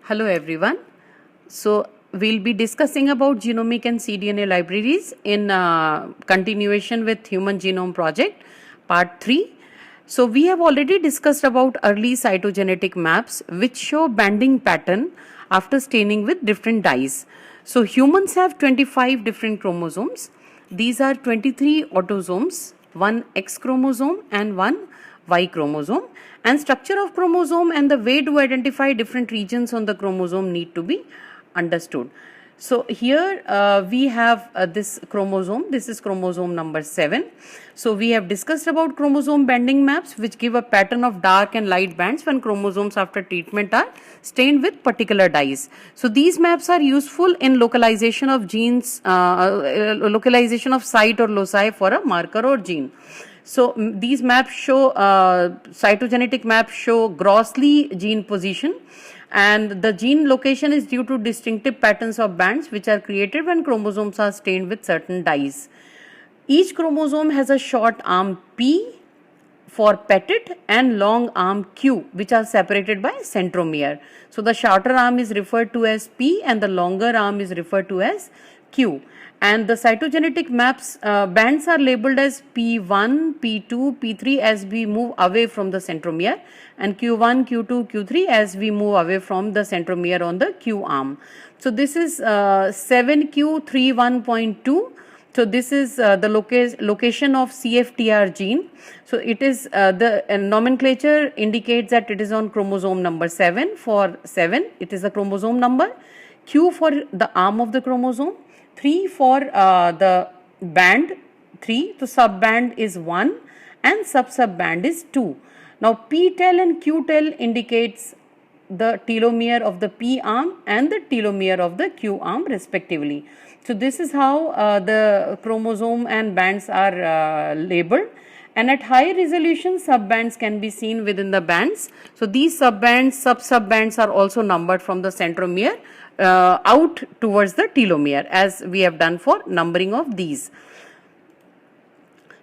Hello everyone. So we'll be discussing about genomic and cDNA libraries in continuation with Human Genome Project part 3. So we have already discussed about early cytogenetic maps which show banding pattern after staining with different dyes. So humans have 25 different chromosomes. These are 23 autosomes, one X chromosome and one Y chromosome, and structure of chromosome and the way to identify different regions on the chromosome need to be understood. So here we have this chromosome. This is chromosome number 7. So we have discussed about chromosome banding maps which give a pattern of dark and light bands when chromosomes after treatment are stained with particular dyes. So these maps are useful in localization of genes, localization of site or loci for a marker or gene. So these maps show, cytogenetic maps show grossly gene position, and the gene location is due to distinctive patterns of bands which are created when chromosomes are stained with certain dyes. Each chromosome has a short arm P for petit and long arm Q, which are separated by centromere. So the shorter arm is referred to as P and the longer arm is referred to as Q. And the cytogenetic maps bands are labeled as P1, P2, P3 as we move away from the centromere, and Q1, Q2, Q3 as we move away from the centromere on the Q arm. So this is 7q31.2. So this is the location of CFTR gene. So it is the nomenclature indicates that it is on chromosome number 7 for 7. It is the chromosome number. Q for the arm of the chromosome. 3 for the band 3. So subband is 1 and subband is 2. Now P-tel and Q-tel indicates the telomere of the P arm and the telomere of the Q arm respectively. So this is how the chromosome and bands are labeled, and at high resolution subbands can be seen within the bands. So these subbands, subbands are also numbered from the centromere out towards the telomere, as we have done for numbering of these.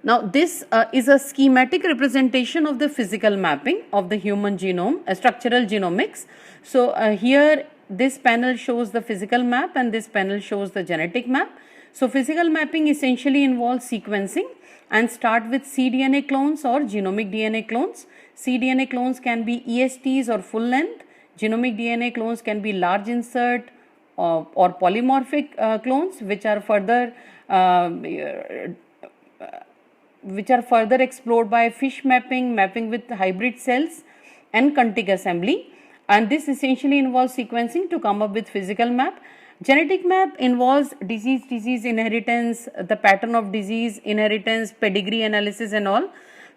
Now this is a schematic representation of the physical mapping of the human genome, structural genomics. So here this panel shows the physical map and this panel shows the genetic map. So physical mapping essentially involves sequencing and start with cDNA clones or genomic DNA clones. cDNA clones can be ESTs or full length. Genomic DNA clones can be large insert or polymorphic clones which are further explored by fish mapping, mapping with hybrid cells and contig assembly, and this essentially involves sequencing to come up with physical map. Genetic map involves disease inheritance, the pattern of disease inheritance, pedigree analysis and all,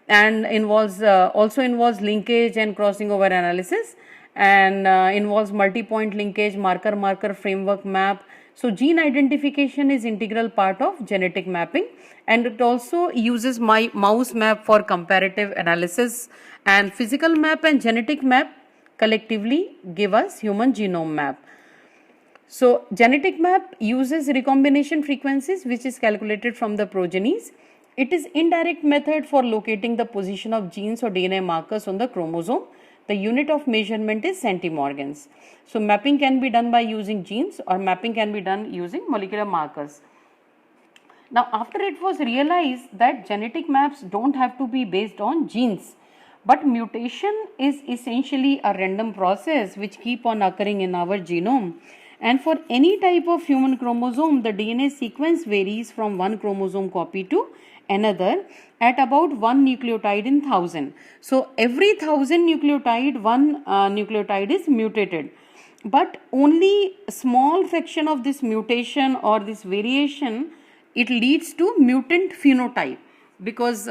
and involves also involves linkage and crossing over analysis, and involves multi-point linkage, marker framework map. So gene identification is integral part of genetic mapping, and it also uses my mouse map for comparative analysis, and physical map and genetic map collectively give us human genome map. So genetic map uses recombination frequencies which is calculated from the progenies. It is indirect method for locating the position of genes or DNA markers on the chromosome. The unit of measurement is centimorgans. So mapping can be done by using genes or mapping can be done using molecular markers. Now after it was realized that genetic maps don't have to be based on genes, but mutation is essentially a random process which keep on occurring in our genome. And for any type of human chromosome, the DNA sequence varies from one chromosome copy to another at about 1 nucleotide in 1000. So every 1000 nucleotide, one nucleotide is mutated. But only a small fraction of this mutation or this variation, it leads to mutant phenotype, because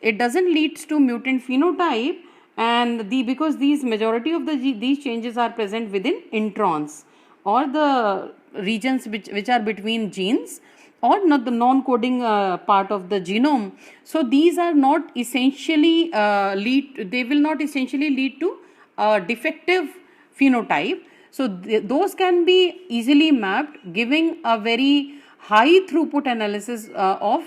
it doesn't lead to mutant phenotype, and because these majority of these changes are present within introns or the regions which are between genes or not the non-coding part of the genome. So these are not essentially they will not essentially lead to a defective phenotype. So those can be easily mapped, giving a very high throughput analysis of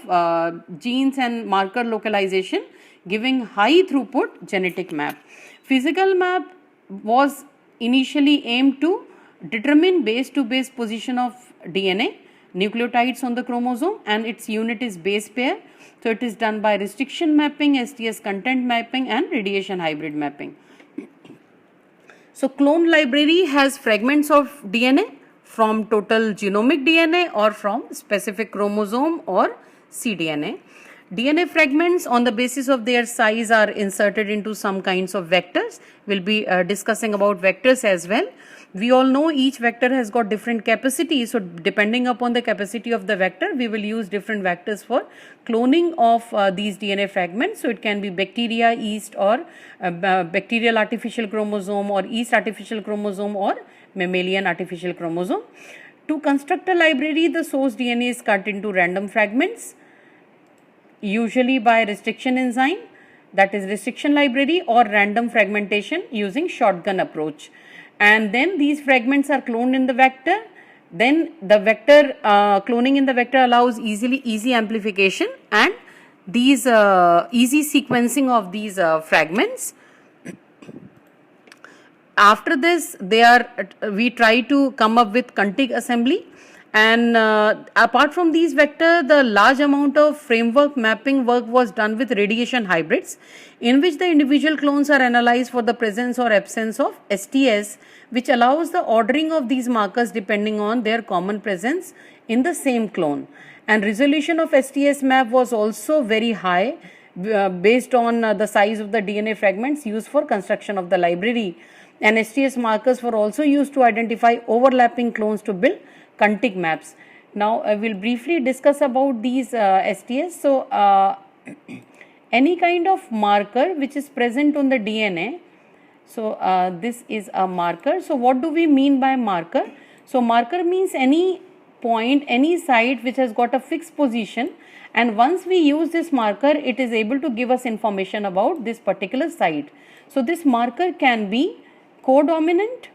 genes and marker localization, giving high throughput genetic map. Physical map was initially aim to determine base to base position of DNA, nucleotides on the chromosome, and its unit is base pair. So it is done by restriction mapping, STS content mapping, and radiation hybrid mapping. So clone library has fragments of DNA from total genomic DNA or from specific chromosome or cDNA. DNA fragments on the basis of their size are inserted into some kinds of vectors. We'll be discussing about vectors as well. We all know each vector has got different capacity. So depending upon the capacity of the vector, we will use different vectors for cloning of these DNA fragments. So it can be bacteria, yeast, or bacterial artificial chromosome, or yeast artificial chromosome, or mammalian artificial chromosome. To construct a library, the source DNA is cut into random fragments, usually by restriction enzyme, that is restriction library, or random fragmentation using shotgun approach. And then these fragments are cloned in the vector. Then the vector cloning in the vector allows easy amplification and these easy sequencing of these fragments. After this, we try to come up with contig assembly. And apart from these vector, the large amount of framework mapping work was done with radiation hybrids, in which the individual clones are analyzed for the presence or absence of STS, which allows the ordering of these markers depending on their common presence in the same clone. And resolution of STS map was also very high based on the size of the DNA fragments used for construction of the library. And STS markers were also used to identify overlapping clones to build contig maps. Now I will briefly discuss about these STS. So any kind of marker which is present on the DNA, so this is a marker. So what do we mean by marker? So marker means any point, any site which has got a fixed position, and once we use this marker, it is able to give us information about this particular site. So this marker can be codominant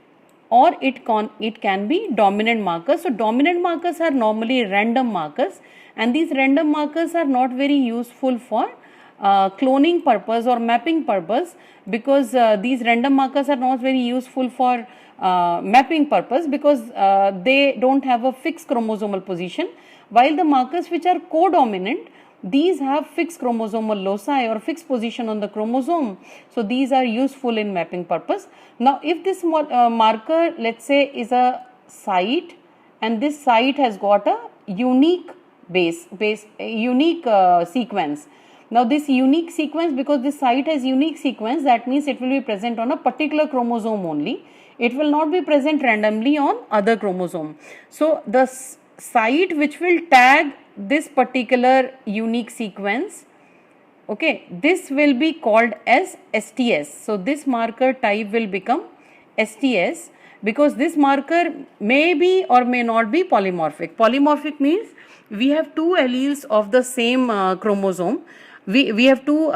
or it can be dominant markers. So dominant markers are normally random markers, and these random markers are not very useful for cloning purpose or mapping purpose, because these random markers are not very useful for mapping purpose, because they don't have a fixed chromosomal position, while the markers which are codominant, these have fixed chromosomal loci or fixed position on the chromosome. So these are useful in mapping purpose. Now if this marker, let's say, is a site, and this site has got a unique unique sequence. Now this unique sequence, because this site has unique sequence, that means it will be present on a particular chromosome only. It will not be present randomly on other chromosome. So the site which will tag this particular unique sequence, okay, this will be called as STS. So this marker type will become STS, because this marker may be or may not be polymorphic. Polymorphic means we have two alleles of the same chromosome. We have two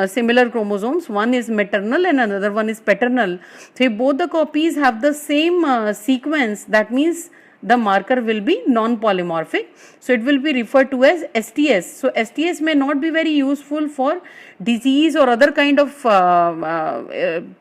similar chromosomes, one is maternal and another one is paternal. So if both the copies have the same sequence, that means the marker will be non-polymorphic. So it will be referred to as STS. So STS may not be very useful for disease or other kind of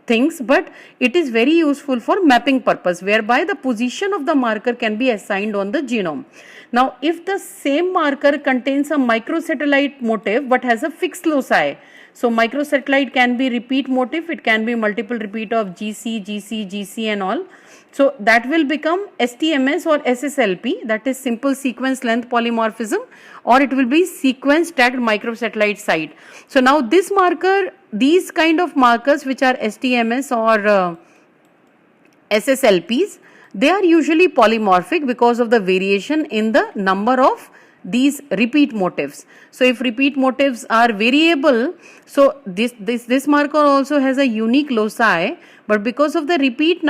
things, but it is very useful for mapping purpose, whereby the position of the marker can be assigned on the genome. Now if the same marker contains a microsatellite motif but has a fixed loci, so microsatellite can be repeat motif, it can be multiple repeat of GC and all. So that will become STMS or SSLP, that is simple sequence length polymorphism, or it will be sequence tagged microsatellite site. So now this marker, these kind of markers which are STMS or SSLPs, they are usually polymorphic because of the variation in the number of these repeat motifs. So if repeat motifs are variable, so this marker also has a unique loci, but because of the repeat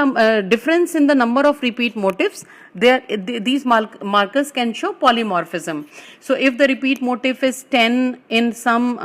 difference in the number of repeat motifs, these markers can show polymorphism. So if the repeat motif is 10 in some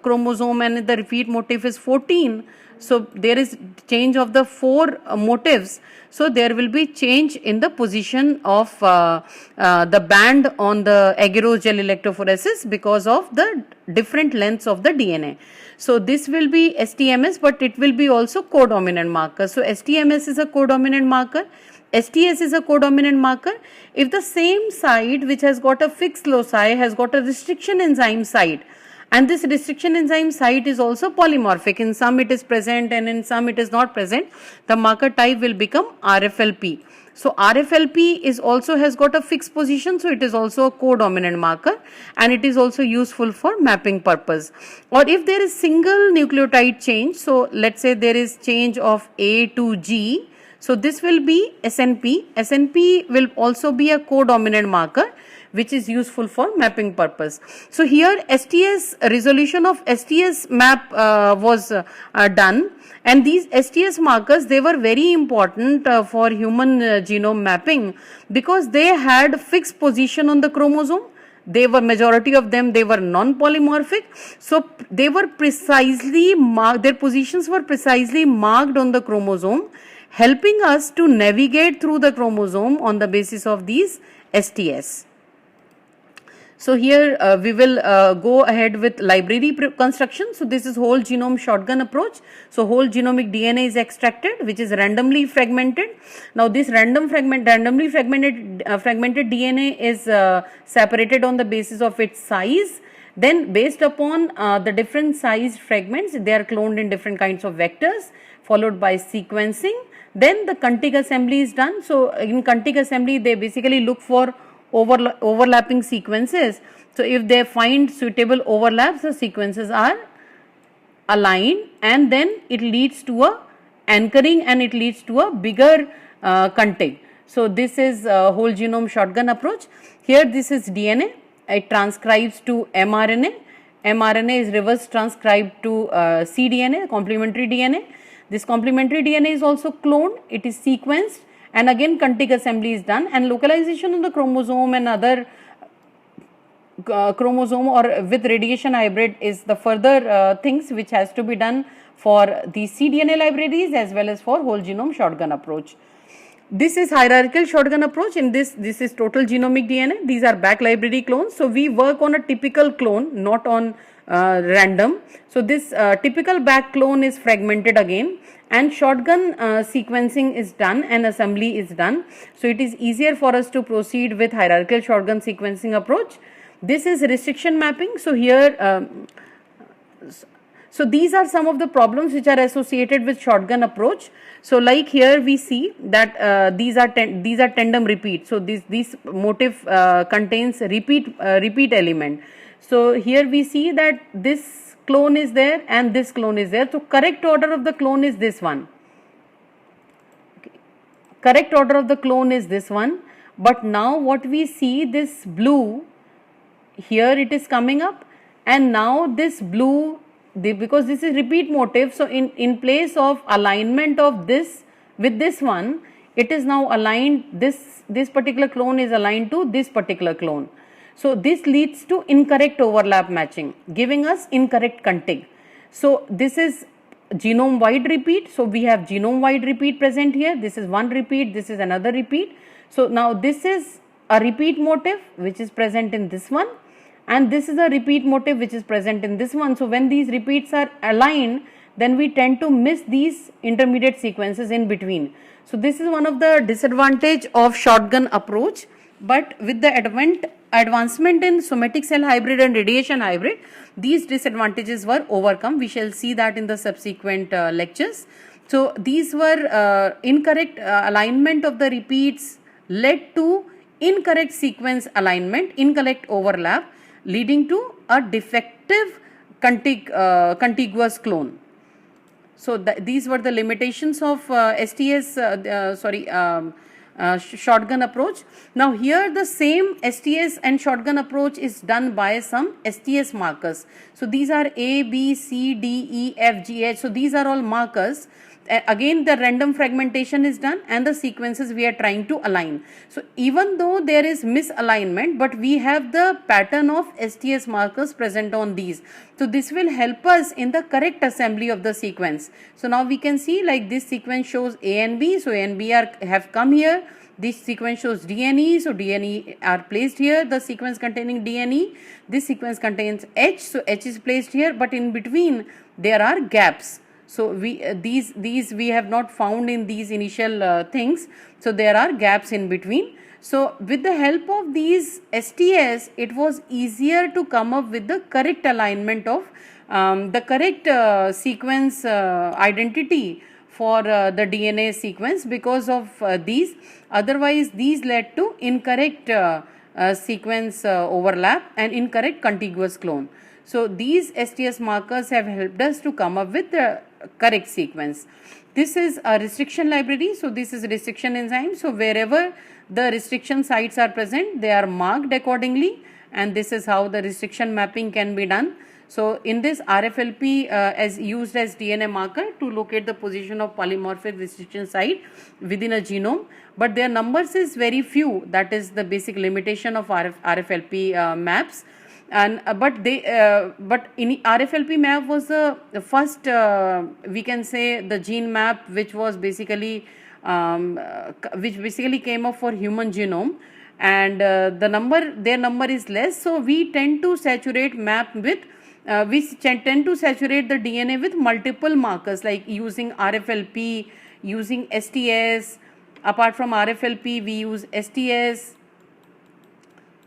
chromosome and the repeat motif is 14, So there is change of the 4 motifs. So there will be change in the position of the band on the agarose gel electrophoresis because of the different lengths of the DNA. So this will be STMS, but it will be also codominant marker. So STMS is a codominant marker. STS is a codominant marker. If the same site which has got a fixed loci has got a restriction enzyme site, and this restriction enzyme site is also polymorphic, in some it is present and in some it is not present, the marker type will become RFLP. So RFLP is also has got a fixed position, so it is also a codominant marker and it is also useful for mapping purpose. Or if there is single nucleotide change, so let's say there is change of A to G, so this will be SNP. SNP will also be a codominant marker which is useful for mapping purpose. So here STS resolution of STS map was done, and these STS markers, they were very important for human genome mapping because they had fixed position on the chromosome. They were, majority of them, they were non-polymorphic, so they were precisely marked, their positions were precisely marked on the chromosome, helping us to navigate through the chromosome on the basis of these STS. So here we will go ahead with library construction. So this is whole genome shotgun approach. So whole genomic DNA is extracted, which is randomly fragmented. Now this randomly fragmented DNA is separated on the basis of its size. Then based upon the different sized fragments, they are cloned in different kinds of vectors, followed by sequencing. Then the Contig assembly is done. So in Contig assembly, they basically look for overlapping sequences. So if they find suitable overlaps, the sequences are aligned, and then it leads to a anchoring and it leads to a bigger Contig. So this is whole genome shotgun approach. Here this is DNA. It transcribes to mRNA. mRNA is reverse transcribed to cDNA, complementary DNA. This complementary DNA is also cloned. It is sequenced, and again Contig assembly is done, and localization on the chromosome and other chromosome or with radiation hybrid is the further things which has to be done for the cDNA libraries as well as for whole genome shotgun approach. This is hierarchical shotgun approach. In this is total genomic DNA. These are back library clones. So we work on a typical clone, not on random. So this typical back clone is fragmented again, and shotgun sequencing is done and assembly is done. So it is easier for us to proceed with hierarchical shotgun sequencing approach. This is restriction mapping. So here so these are some of the problems which are associated with shotgun approach. So like here we see that these are tandem repeat. So this motif contains repeat element. So here we see that this clone is there and this clone is there. So correct order of the clone is this one. Okay. Correct order of the clone is this one. But now what we see, this blue, here it is coming up, and now this blue, because this is repeat motif, so in place of alignment of this with this one, it is now aligned, this particular clone is aligned to this particular clone. So this leads to incorrect overlap matching, giving us incorrect Contig. So this is genome wide repeat. So we have genome wide repeat present here. This is one repeat, this is another repeat. So now this is a repeat motif which is present in this one, and this is a repeat motif which is present in this one. So when these repeats are aligned, then we tend to miss these intermediate sequences in between. So this is one of the disadvantage of shotgun approach. But with the advancement in somatic cell hybrid and radiation hybrid, these disadvantages were overcome. We shall see that in the subsequent lectures. So these were incorrect alignment of the repeats led to incorrect sequence alignment, incorrect overlap, leading to a defective contiguous clone. So these were the limitations of shotgun approach. Now here the same STS and shotgun approach is done by some STS markers. So these are A, B, C, D, E, F, G, H. So these are all markers. Again the random fragmentation is done and the sequences we are trying to align. So even though there is misalignment, but we have the pattern of STS markers present on these. So this will help us in the correct assembly of the sequence. So now we can see like this sequence shows A and B. So A and B have come here. This sequence shows D and E. So D and E are placed here. The sequence containing D and E. This sequence contains H. So H is placed here. But in between there are gaps. So these we have not found in these initial things. So there are gaps in between. So with the help of these STS, it was easier to come up with the correct alignment of the correct sequence identity for the DNA sequence because of these. Otherwise, these led to incorrect sequence overlap and incorrect contiguous clone. So these STS markers have helped us to come up with the correct sequence. This is a restriction library. So this is restriction enzyme. So wherever the restriction sites are present, they are marked accordingly, and this is how the restriction mapping can be done. So in this RFLP as used as DNA marker to locate the position of polymorphic restriction site within a genome, but their numbers is very few. That is the basic limitation of RFLP maps. And but in RFLP map was the first we can say the gene map which was basically came up for human genome, and their number is less. So we tend to saturate map with tend to saturate the DNA with multiple markers, like using RFLP, using STS. Apart from RFLP, we use STS.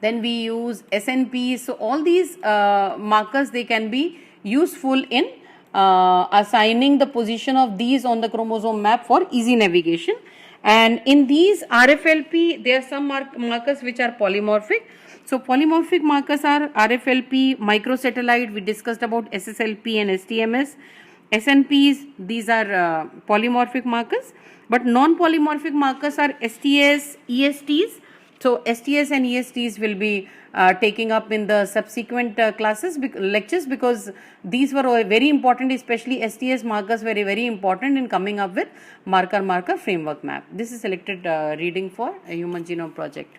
Then we use SNP. So all these markers, they can be useful in assigning the position of these on the chromosome map for easy navigation. And in these RFLP, there are some markers which are polymorphic. So polymorphic markers are RFLP, microsatellite. We discussed about SSLP and STMS. SNPs, these are polymorphic markers. But non-polymorphic markers are STS, ESTs. So STS and ESTs will be taking up in the subsequent lectures, because these were very important, especially STS markers were very important in coming up with marker framework map. This is selected reading for a Human Genome Project.